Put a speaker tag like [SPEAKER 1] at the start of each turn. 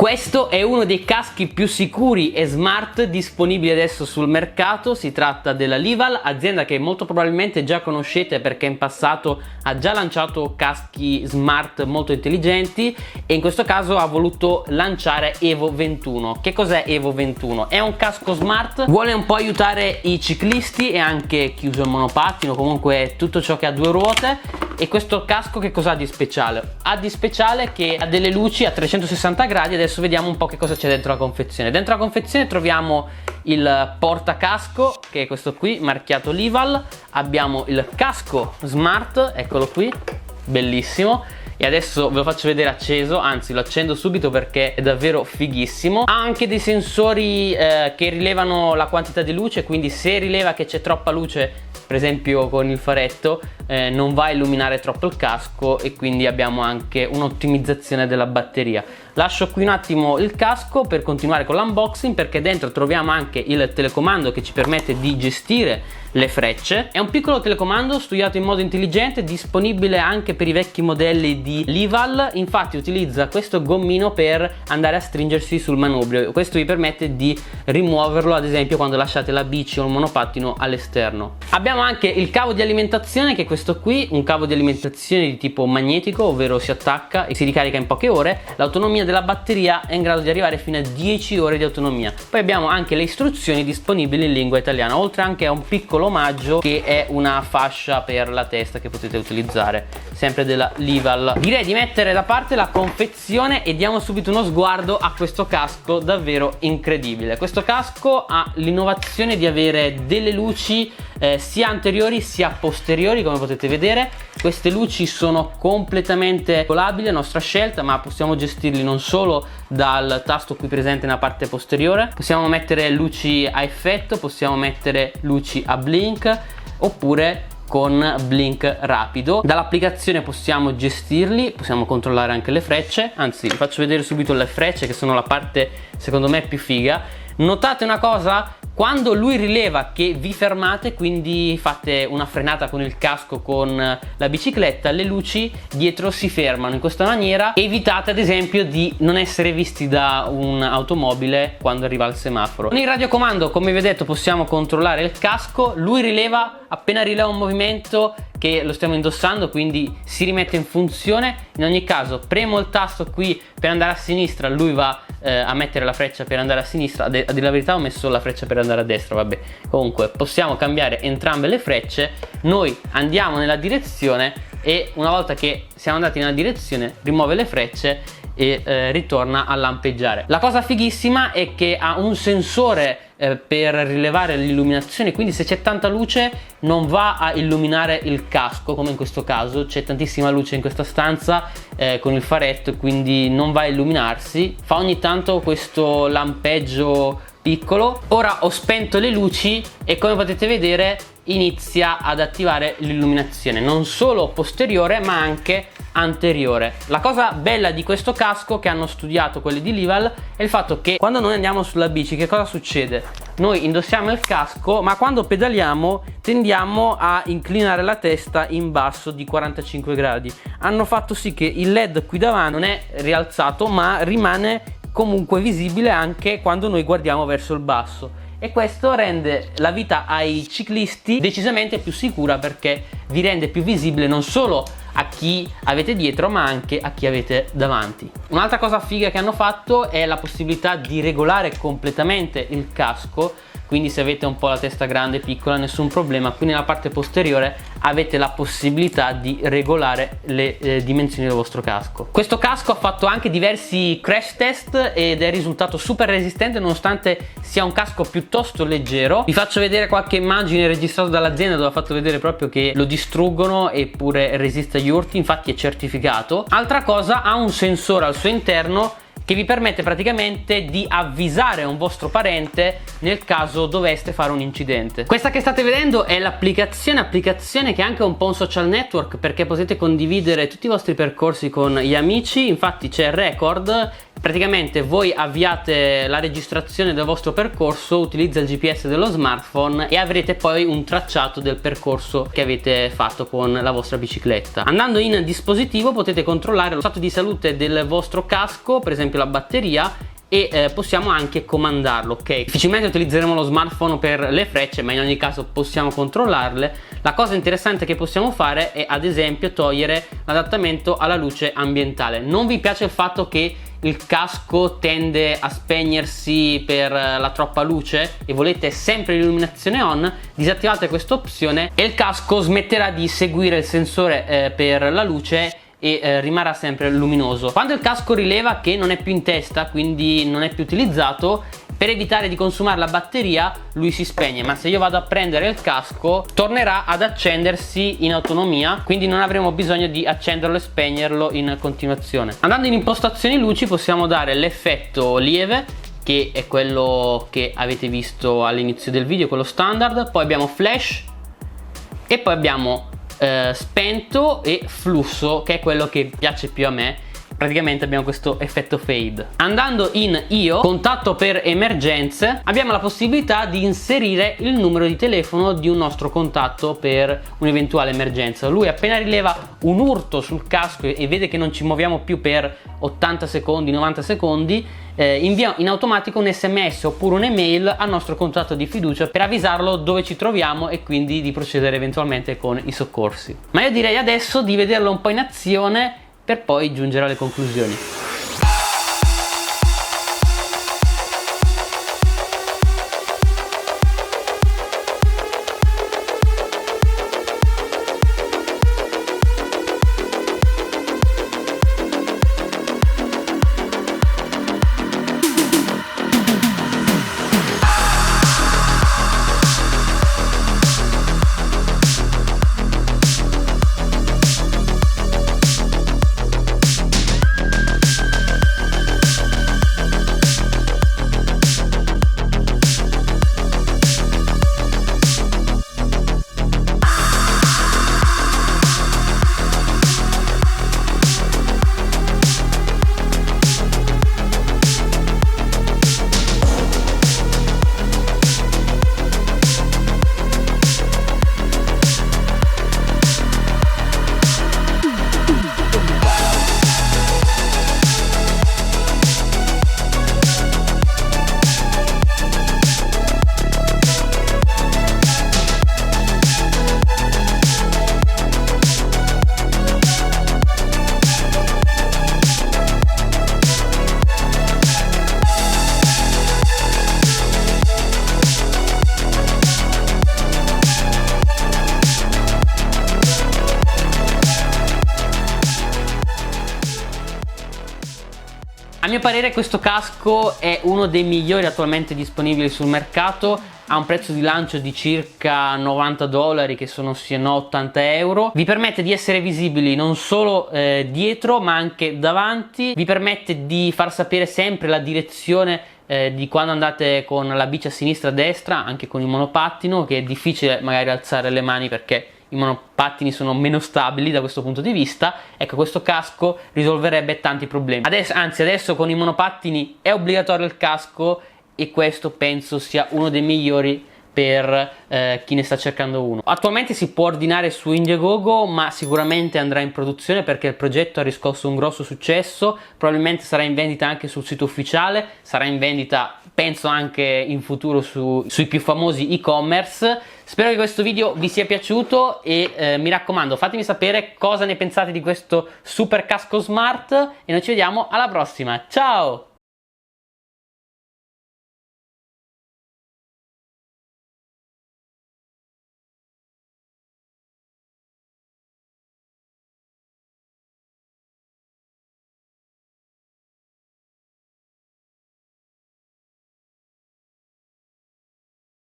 [SPEAKER 1] Questo è uno dei caschi più sicuri e smart disponibili adesso sul mercato. Si tratta della Lival, azienda che molto probabilmente già conoscete perché in passato ha già lanciato caschi smart molto intelligenti e in questo caso ha voluto lanciare Evo 21. Che cos'è Evo 21? È un casco smart, vuole un po' aiutare i ciclisti e anche chi usa il monopattino, comunque tutto ciò che ha due ruote. E questo casco che cosa ha di speciale? Ha di speciale che ha delle luci a 360 gradi. Adesso vediamo un po' che cosa c'è dentro la confezione. Dentro la confezione troviamo il portacasco, che è questo qui, marchiato Lival. Abbiamo il casco smart, eccolo qui, bellissimo. E adesso ve lo faccio vedere acceso, anzi lo accendo subito perché è davvero fighissimo. Ha anche dei sensori che rilevano la quantità di luce, quindi se rileva che c'è troppa luce, per esempio con il faretto, non va a illuminare troppo il casco e quindi abbiamo anche un'ottimizzazione della batteria. Lascio qui un attimo il casco per continuare con l'unboxing, perché dentro troviamo anche il telecomando che ci permette di gestire le frecce. È un piccolo telecomando studiato in modo intelligente, disponibile anche per i vecchi modelli di Lival. Infatti utilizza questo gommino per andare a stringersi sul manubrio. Questo vi permette di rimuoverlo ad esempio quando lasciate la bici o il monopattino all'esterno. Abbiamo anche il cavo di alimentazione, che è questo qui, un cavo di alimentazione di tipo magnetico, ovvero si attacca e si ricarica in poche ore. L'autonomia della batteria è in grado di arrivare fino a 10 ore di autonomia. Poi abbiamo anche le istruzioni disponibili in lingua italiana, oltre anche a un piccolo omaggio che è una fascia per la testa che potete utilizzare, sempre della Lival. Direi di mettere da parte la confezione e diamo subito uno sguardo a questo casco davvero incredibile. Questo casco ha l'innovazione di avere delle luci sia anteriori sia posteriori, come potete vedere. Queste luci sono completamente regolabili a nostra scelta, ma possiamo gestirli non solo dal tasto qui presente nella parte posteriore. Possiamo mettere luci a effetto, possiamo mettere luci a blink oppure con blink rapido. Dall'applicazione possiamo gestirli, possiamo controllare anche le frecce. Anzi, vi faccio vedere subito le frecce, che sono la parte secondo me più figa. Notate una cosa? Quando lui rileva che vi fermate, quindi fate una frenata con il casco con la bicicletta, le luci dietro si fermano. In questa maniera evitate ad esempio di non essere visti da un'automobile quando arriva al semaforo. Con il radiocomando, come vi ho detto, possiamo controllare il casco. Lui rileva appena rileva un movimento che lo stiamo indossando, quindi si rimette in funzione. In ogni caso premo il tasto qui per andare a sinistra, lui va a mettere la freccia per andare a sinistra. A dire la verità ho messo la freccia per andare a destra, vabbè. Comunque possiamo cambiare entrambe le frecce. Noi andiamo nella direzione e una volta che siamo andati nella direzione rimuove le frecce e ritorna a lampeggiare. La cosa fighissima è che ha un sensore per rilevare l'illuminazione, quindi se c'è tanta luce non va a illuminare il casco, come in questo caso c'è tantissima luce in questa stanza con il faretto, quindi non va a illuminarsi, fa ogni tanto questo lampeggio piccolo. Ora ho spento le luci e come potete vedere inizia ad attivare l'illuminazione non solo posteriore ma anche anteriore. La cosa bella di questo casco che hanno studiato quelli di Lival è il fatto che quando noi andiamo sulla bici, che cosa succede? Noi indossiamo il casco, ma quando pedaliamo tendiamo a inclinare la testa in basso di 45 gradi. Hanno fatto sì che il LED qui davanti non è rialzato ma rimane comunque visibile anche quando noi guardiamo verso il basso, e questo rende la vita ai ciclisti decisamente più sicura, perché vi rende più visibile non solo a chi avete dietro ma anche a chi avete davanti. Un'altra cosa figa che hanno fatto è la possibilità di regolare completamente il casco, quindi se avete un po' la testa grande, piccola, nessun problema. Qui nella parte posteriore avete la possibilità di regolare le dimensioni del vostro casco. Questo casco ha fatto anche diversi crash test ed è risultato super resistente nonostante sia un casco piuttosto leggero. Vi faccio vedere qualche immagine registrata dall'azienda dove ha fatto vedere proprio che lo distruggono eppure resiste agli urti, infatti è certificato. Altra cosa, ha un sensore al suo interno che vi permette praticamente di avvisare un vostro parente nel caso doveste fare un incidente. Questa che state vedendo è l'applicazione che è anche un po' un social network, perché potete condividere tutti i vostri percorsi con gli amici. Infatti c'è Record Praticamente voi avviate la registrazione del vostro percorso, utilizza il GPS dello smartphone e avrete poi un tracciato del percorso che avete fatto con la vostra bicicletta. Andando in dispositivo potete controllare lo stato di salute del vostro casco, per esempio la batteria, e possiamo anche comandarlo, ok? Difficilmente utilizzeremo lo smartphone per le frecce, ma in ogni caso possiamo controllarle. La cosa interessante che possiamo fare è ad esempio togliere l'adattamento alla luce ambientale. Non vi piace il fatto che il casco tende a spegnersi per la troppa luce e volete sempre l'illuminazione on? Disattivate questa opzione e il casco smetterà di seguire il sensore per la luce e rimarrà sempre luminoso. Quando il casco rileva che non è più in testa, quindi non è più utilizzato, per evitare di consumare la batteria lui si spegne, ma se io vado a prendere il casco tornerà ad accendersi in autonomia, quindi non avremo bisogno di accenderlo e spegnerlo in continuazione. Andando in impostazioni luci possiamo dare l'effetto lieve, che è quello che avete visto all'inizio del video, quello standard, poi abbiamo flash e poi abbiamo spento e flusso, che è quello che piace più a me. Praticamente abbiamo questo effetto fade. Andando in io, contatto per emergenze, abbiamo la possibilità di inserire il numero di telefono di un nostro contatto per un'eventuale emergenza. Lui appena rileva un urto sul casco e vede che non ci muoviamo più per 80 secondi, 90 secondi, invia in automatico un SMS oppure un'email al nostro contatto di fiducia per avvisarlo dove ci troviamo e quindi di procedere eventualmente con i soccorsi. Ma io direi adesso di vederlo un po' in azione per poi giungere alle conclusioni. A mio parere questo casco è uno dei migliori attualmente disponibili sul mercato, ha un prezzo di lancio di circa $90, che sono sì e no 80 euro. Vi permette di essere visibili non solo dietro ma anche davanti, vi permette di far sapere sempre la direzione di quando andate con la bici a sinistra a destra, anche con il monopattino, che è difficile magari alzare le mani perché i monopattini sono meno stabili da questo punto di vista. Ecco, questo casco risolverebbe tanti problemi. Adesso con i monopattini è obbligatorio il casco e questo penso sia uno dei migliori per chi ne sta cercando uno. Attualmente si può ordinare su Indiegogo, ma sicuramente andrà in produzione perché il progetto ha riscosso un grosso successo. Probabilmente sarà in vendita anche sul sito ufficiale, sarà in vendita penso anche in futuro sui più famosi e-commerce. Spero che questo video vi sia piaciuto e mi raccomando, fatemi sapere cosa ne pensate di questo super casco smart e noi ci vediamo alla prossima. Ciao!